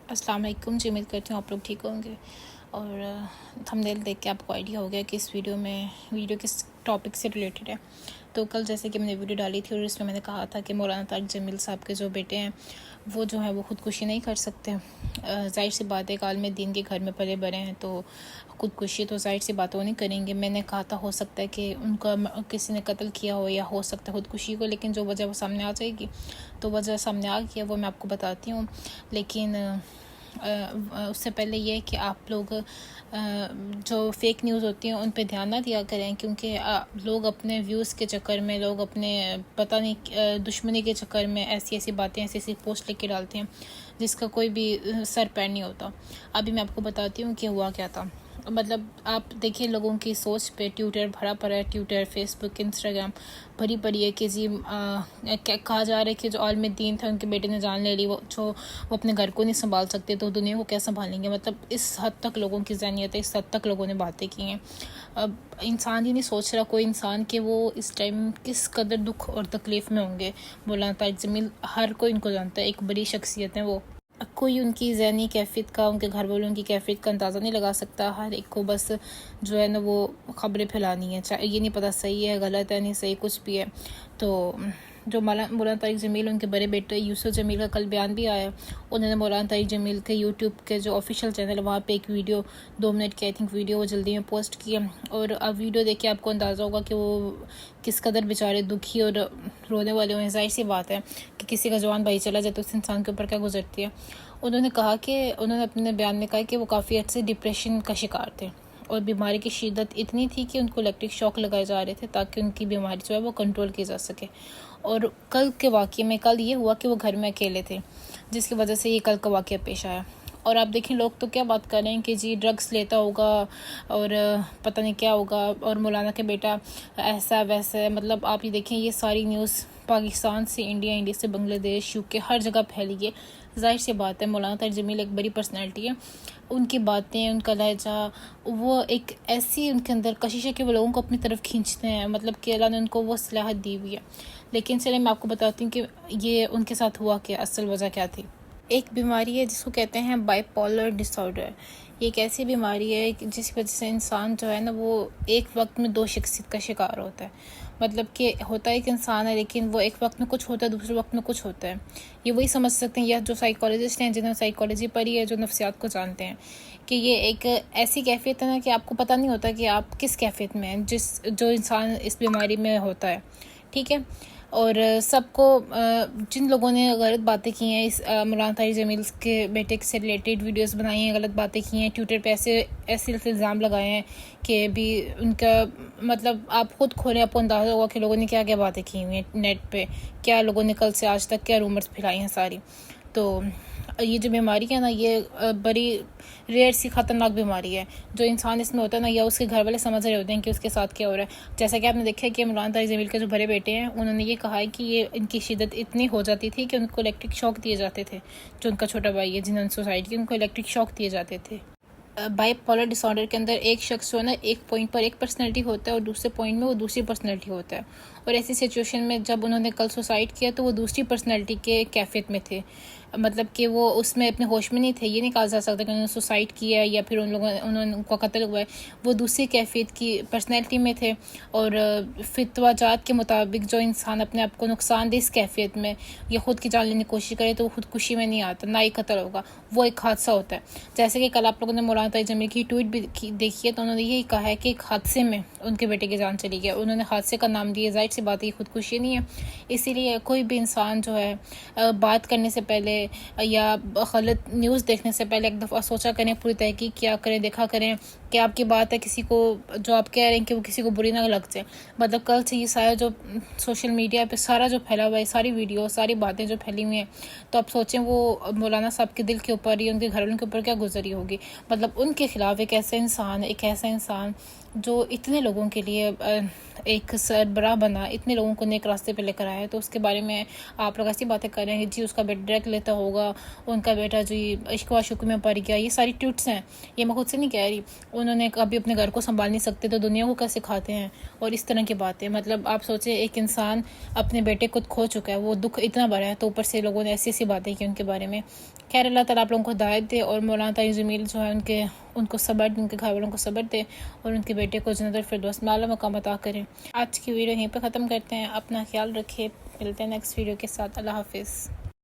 السلام علیکم جی، امید کرتی ہوں آپ لوگ ٹھیک ہوں گے۔ اور تھمبنیل دیکھ کے آپ کو آئیڈیا ہو گیا کہ اس ویڈیو کس ٹاپک سے ریلیٹڈ ہے۔ تو کل جیسے کہ میں نے ویڈیو ڈالی تھی اور اس میں میں نے کہا تھا کہ مولانا طارق جمیل صاحب کے جو بیٹے ہیں وہ جو ہیں وہ خودکشی نہیں کر سکتے۔ ظاہر سی بات ہے، ایک عالم دین کے گھر میں پلے بڑے ہیں تو خودکشی تو ظاہر سی بات وہ نہیں کریں گے۔ میں نے کہا تھا ہو سکتا ہے کہ ان کا کسی نے قتل کیا ہو یا ہو سکتا ہے خودکشی کو، لیکن جو وجہ وہ سامنے آ جائے گی تو وجہ سامنے آ گیا وہ میں آپ کو بتاتی ہوں۔ لیکن اس سے پہلے یہ کہ آپ لوگ جو فیک نیوز ہوتی ہیں ان پہ دھیان نہ دیا کریں، کیونکہ لوگ اپنے ویوز کے چکر میں، لوگ اپنے پتہ نہیں دشمنی کے چکر میں ایسی باتیں ایسی پوسٹ لکھ کے ڈالتے ہیں جس کا کوئی بھی سر پیر نہیں ہوتا۔ ابھی میں آپ کو بتاتی ہوں کہ ہوا کیا تھا۔ مطلب آپ دیکھیں لوگوں کی سوچ پہ، ٹویٹر بھرا پڑا ہے، ٹویٹر، فیس بک، انسٹاگرام بھری پڑی ہے کہ جی کہا جا رہا ہے کہ جو عالم دین تھا ان کے بیٹے نے جان لے لی، وہ اپنے گھر کو نہیں سنبھال سکتے تو دنیا کو کیا سنبھالیں گے۔ مطلب اس حد تک لوگوں کی ذہنیت ہے، اس حد تک لوگوں نے باتیں کی ہیں۔ اب انسان ہی نہیں سوچ رہا، کوئی انسان، کہ وہ اس ٹائم کس قدر دکھ اور تکلیف میں ہوں گے۔ مولانا طارق جمیل ہر کوئی ان کو جانتا ہے، ایک بڑی شخصیت ہے وہ۔ کوئی ان کی ذہنی کیفیت کا، ان کے گھر والوں کی کیفیت کا اندازہ نہیں لگا سکتا۔ ہر ایک کو بس جو ہے نا وہ خبریں پھیلانی ہے، چاہے یہ نہیں پتہ صحیح ہے غلط ہے، نہیں صحیح کچھ بھی ہے۔ تو جو مولانا طارق جمیل، ان کے بڑے بیٹے یوسف جمیل کا کل بیان بھی آیا۔ انہوں نے مولانا طارق جمیل کے یوٹیوب کے جو آفیشیل چینل ہے وہاں پہ ایک ویڈیو 2 منٹ کی ویڈیو وہ جلدی میں پوسٹ کی ہے، اور اب ویڈیو دیکھ کے آپ کو اندازہ ہوگا کہ وہ کس قدر بیچارے دکھی اور رونے والے ہوئے ہیں۔ ظاہر سی بات ہے کہ کسی کا جوان بھائی چلا جائے تو اس انسان کے اوپر کیا گزرتی ہے۔ انہوں نے اپنے بیان میں کہا کہ وہ کافی عرصے ڈپریشن کا شکار تھے، اور بیماری کی شدت اتنی تھی کہ ان کو الیکٹرک شاک لگائے جا رہے تھے تاکہ ان کی بیماری جو ہے وہ کنٹرول کی جا سکے۔ اور کل کے واقعے میں کل یہ ہوا کہ وہ گھر میں اکیلے تھے، جس کی وجہ سے یہ کل کا واقعہ پیش آیا۔ اور آپ دیکھیں لوگ تو کیا بات کر رہے ہیں کہ جی ڈرگس لیتا ہوگا اور پتہ نہیں کیا ہوگا، اور مولانا کے بیٹا ایسا ویسا ہے۔ مطلب آپ یہ دیکھیں یہ ساری نیوز پاکستان سے انڈیا سے بنگلہ دیش، UK، ہر جگہ پھیلی ہے۔ ظاہر سی بات ہے مولانا طارق جمیل ایک بڑی پرسنالٹی ہے، ان کی باتیں، ان کا لہجہ، وہ ایک ایسی ان کے اندر کشش ہے کہ وہ لوگوں کو اپنی طرف کھینچتے ہیں۔ مطلب کہ اللہ نے ان کو وہ صلاحیت دی ہوئی ہے۔ لیکن چلیں میں آپ کو بتاتی ہوں کہ یہ ان کے ساتھ ہوا کہ اصل وجہ کیا تھی۔ ایک بیماری ہے جس کو کہتے ہیں بائی پولر ڈس آرڈر۔ یہ ایک ایسی بیماری ہے جس کی وجہ سے انسان جو ہے نا وہ ایک وقت میں 2 شخصیت کا شکار ہوتا ہے۔ مطلب کہ ہوتا ہے ایک انسان ہے لیکن وہ ایک وقت میں کچھ ہوتا ہے، دوسرے وقت میں کچھ ہوتا ہے۔ یہ وہی سمجھ سکتے ہیں، یا جو سائیکالوجسٹ ہیں جنہوں نے سائیکالوجی پڑھی ہے، جو نفسیات کو جانتے ہیں، کہ یہ ایک ایسی کیفیت ہے نا کہ آپ کو پتہ نہیں ہوتا کہ آپ کس کیفیت میں ہیں، جو انسان اس بیماری میں ہوتا ہے، ٹھیک ہے۔ اور سب کو جن لوگوں نے غلط باتیں کی ہیں، اس مولانا طارق جمیل کے بیٹے سے ریلیٹڈ ویڈیوز بنائی ہیں، غلط باتیں کی ہیں، ٹویٹر پہ ایسے الزام لگائے ہیں کہ بھی ان کا مطلب آپ خود کھولیں، آپ کو اندازہ ہوگا کہ لوگوں نے کیا باتیں کی ہوئی ہیں نیٹ پہ، کیا لوگوں نے کل سے آج تک کیا رومرز پھیلائی ہیں ساری۔ تو یہ جو بیماری ہے نا یہ بڑی ریئر سی خطرناک بیماری ہے۔ جو انسان اس میں ہوتا ہے نا، یا اس کے گھر والے سمجھ رہے ہوتے ہیں کہ اس کے ساتھ کیا ہو رہا ہے۔ جیسا کہ آپ نے دیکھا کہ مولانا طارق جمیل کے جو بڑے بیٹے ہیں انہوں نے یہ کہا ہے کہ یہ ان کی شدت اتنی ہو جاتی تھی کہ ان کو الیکٹرک شاک دیے جاتے تھے۔ جو ان کا چھوٹا بھائی ہے جنہوں نے سوسائڈ کی، ان کو الیکٹرک شاک دیے جاتے تھے۔ بائی پولر ڈس آرڈر کے اندر ایک شخص جو ہے نا ایک پوائنٹ پر ایک پرسنالٹی ہوتا ہے اور دوسرے پوائنٹ میں وہ دوسری پرسنالٹی ہوتا ہے۔ اور ایسی سچویشن میں جب انہوں نے کل سوسائڈ کیا تو وہ دوسری پرسنالٹی کے کیفیت میں تھے، مطلب کہ وہ اس میں اپنے ہوش میں نہیں تھے۔ یہ نہیں کہا جا سکتا کہ انہوں نے سوسائڈ کیا ہے یا پھر انہوں نے ان کا قتل ہوا ہے، وہ دوسری کیفیت کی پرسنالٹی میں تھے۔ اور فتویٰ جات کے مطابق جو انسان اپنے آپ کو نقصان دہ اس کیفیت میں یا خود کی جان لینے کی کوشش کرے تو وہ خودکشی میں نہیں آتا، نہ ہی قتل ہوگا، وہ ایک حادثہ ہوتا ہے۔ جیسے کہ کل آپ لوگوں نے مولانا طارق جمیل کی ٹویٹ بھی دیکھی ہے تو انہوں نے یہی کہا ہے کہ ایک حادثے میں ان کے بیٹے کی جان چلی گئی۔ انہوں نے حادثے کا نام دیا، ظاہر سی بات ہے خودکشی نہیں ہے۔ اسی لیے کوئی بھی انسان جو ہے بات کرنے سے پہلے یا غلط نیوز دیکھنے سے پہلے ایک دفعہ سوچا کریں، پوری تحقیق کیا کریں، دیکھا کریں کہ آپ کی بات ہے کسی کو جو آپ کہہ رہے ہیں کہ وہ کسی کو بری نہ لگ جائے۔ مطلب کل سے یہ سارا جو سوشل میڈیا پہ سارا جو پھیلا ہوا ہے، ساری ویڈیو، ساری باتیں جو پھیلی ہوئی ہیں، تو آپ سوچیں وہ مولانا صاحب کے دل کے اوپر یا ان کے گھر والوں کے اوپر کیا گزری ہوگی۔ مطلب ان کے خلاف ایک ایسا انسان جو اتنے لوگوں کے لیے ایک سربراہ بنا، اتنے لوگوں کو نیک راستے پہ لے کر آیا، تو اس کے بارے میں آپ لوگ ایسی باتیں کر رہے ہیں کہ جی اس کا بیٹا ڈرگ لیتا ہوگا، ان کا بیٹا جی عشق و عشق میں پڑ گیا۔ یہ ساری ٹویٹس ہیں، یہ میں خود سے نہیں کہہ رہی۔ انہوں نے کبھی اپنے گھر کو سنبھال نہیں سکتے تو دنیا کو کیسے کھاتے ہیں، اور اس طرح کی باتیں۔ مطلب آپ سوچیں ایک انسان اپنے بیٹے کو کھو چکا ہے، وہ دکھ اتنا بڑا ہے، تو اوپر سے لوگوں نے ایسی باتیں کی ان کے بارے میں۔ خیر اللہ تعالیٰ آپ لوگوں کو ہدایت دے، اور مولانا تائی جمیل جو ہے ان کو صبر دے، ان کے گھر والوں کو صبر دے، اور ان کے بیٹے کو جنت الفردوس میں اعلیٰ مقام عطا کریں۔ آج کی ویڈیو یہیں پہ ختم کرتے ہیں، اپنا خیال رکھے، ملتے ہیں نیکسٹ ویڈیو کے ساتھ، اللہ حافظ۔